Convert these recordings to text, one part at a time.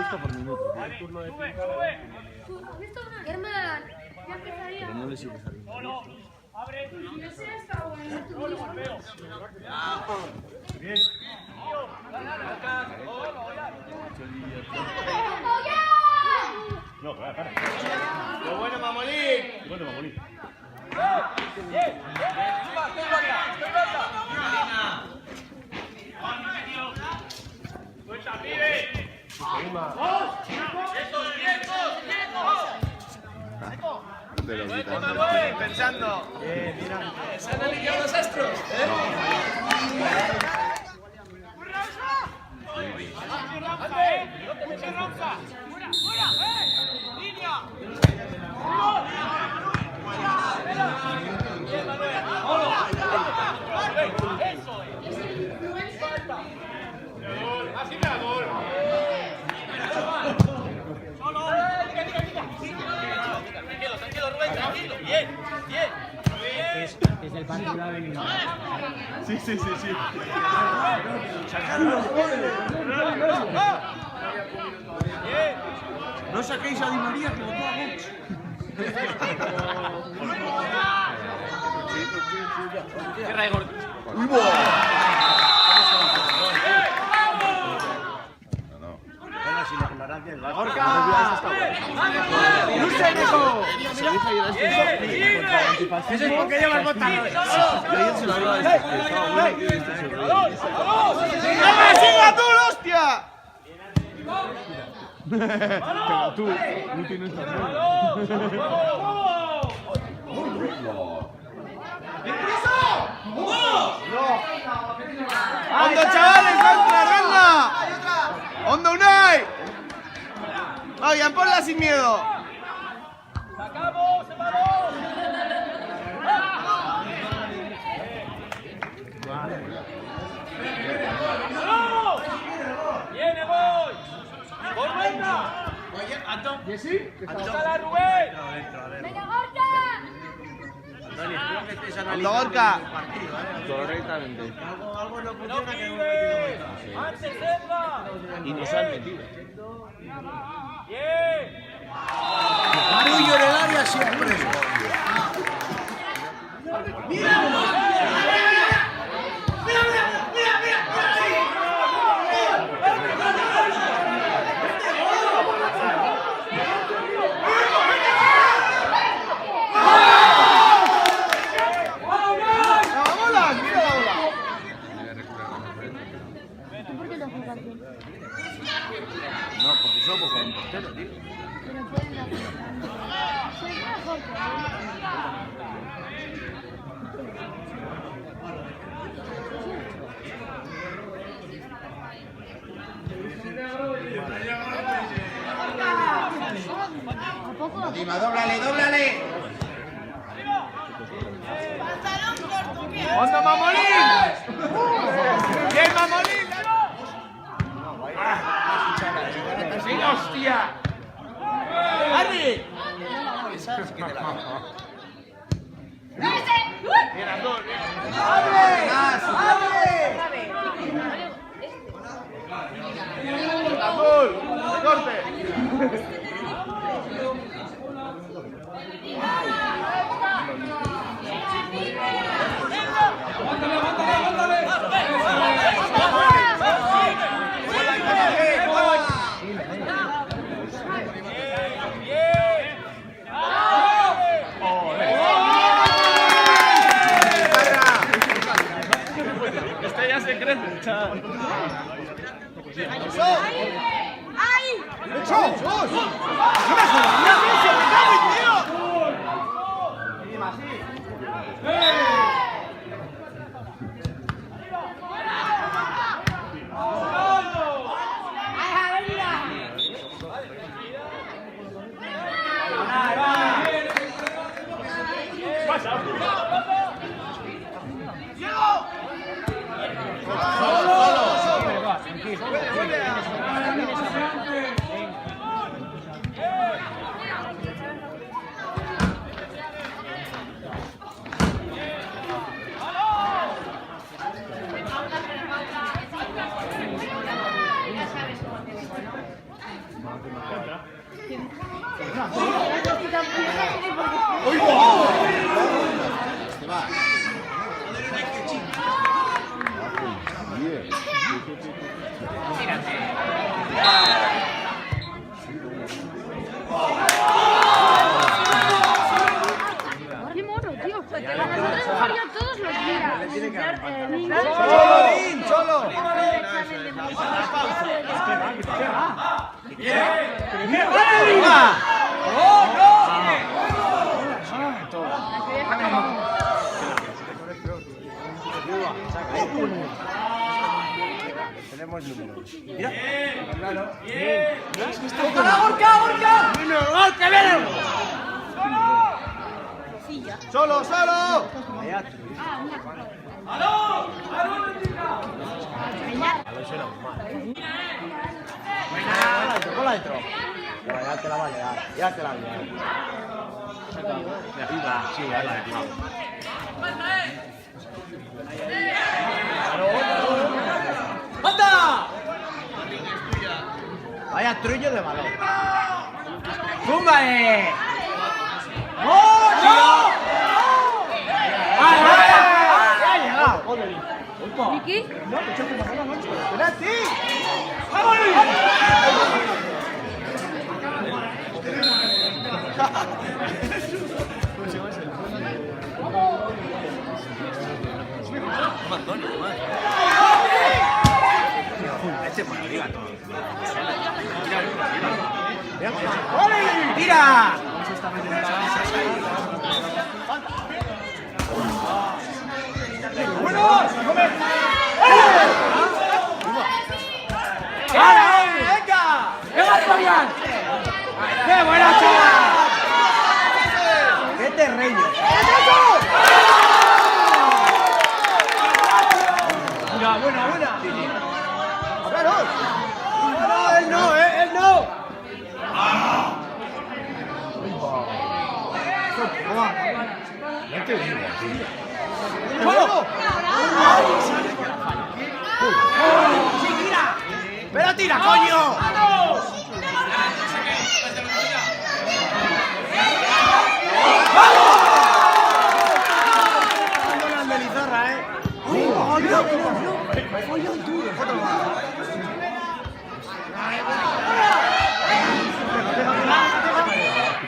gusta por minuto. El turno de Germán, ya empezaría. pero no le sigues a ritmo. Bien. No, para. ¡Qué bueno, Mamolín! Bueno, Mamolín. Pensando. Mira. ¿Se han alineado los astros? Tranquilo, Rubén, tranquilo. Bien. Es el partido ha venido. Sí. No saquéis a Di María que votó a Vox. ¡Uy, Eso es porque llevas botas. Yo ayer se lo hablaba de este, que estaba bueno y que este se reía. ¡Siga tú, hostia! Pero tú no tienes tan ¡Hondo, chavales! ¡Venga! ¡Hondo, Unai! ¡Vayan, ponla sin miedo! ¡Sacamos el balón! ¡Viene, voy! ¡Por venga! ¡Sala, Rubén! ¡Venga, Gorka! ¡Hondo, Gorka! Correctamente. ¡No pibe! ¡Antes, Edna! Y nos han metido. ¡Bien! Marullo en el área siempre. No, porque somos con un portero, tío. Pero pueden hacer. Soy mejor que ¿A poco? Dima, dóblale. ¡Hondo, Mamolín! ¡Bien, Mamolín! ¡Venga, hostia! ¡Arri! ¡Bien, Andor! ¡Abre! ¡Azul! ¡Recorte! Este ya se crece, chaval. ¡Ay! Qué mono, tío. Nosotros jugaríamos todos los días. ¡Cholo! Tenemos números. Mira. Claro. ¡Gorka! ¡Gol que viene! ¡Solo! Bola dentro. Ya te la va a llegar. Ya te la va a llegar. Sí, ya la he tirado. ¡Anda! Vaya trullo de balón. ¡Túmbale! ¡Oh, no! ¡Ya ha llegado! ¿Vicky? ¡Penalti! ¡Tira! ¡Venga, ¡qué buena chaval! ¡Qué terreño! Buena. ¡Él no! ¡Sí, tira! ¡Pero tira, coño!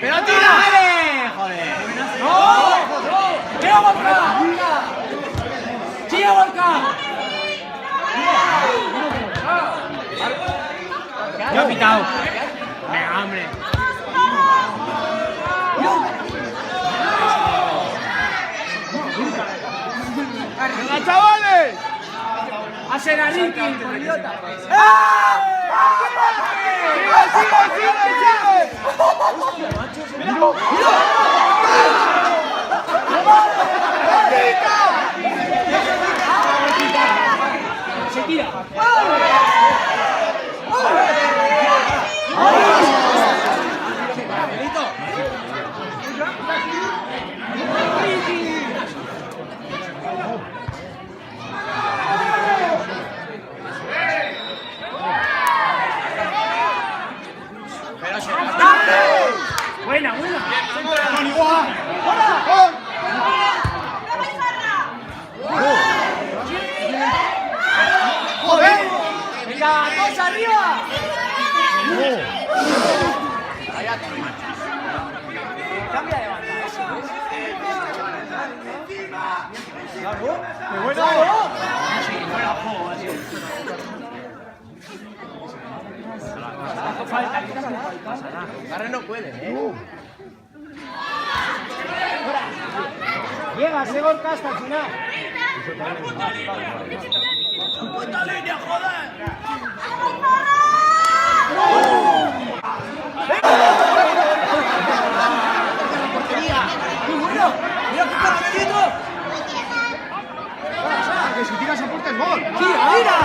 ¡Pero tira! ¡Joder! ¡No! ¡Tira, Gorka! ¡Tira, Gorka! ¡Ya ha pitado! ¡Venga, hombre! ¡Venga, chavales! ¡A Serariki, por idiota! ¡Sigue! ¡Se tira! Buena. ¡Joder! ¡Venga, todos arriba! Cambia de banda, eso. Claro. ¡Qué bueno! Buena juego, así. Falta, Garre no puede, Llega, ese Gorka hasta el final. ¡Puta línea, joder! ¡Muy bueno! ¡Mira que está metiendo! ¡Que si tiras a puerta es gol! ¡Mira!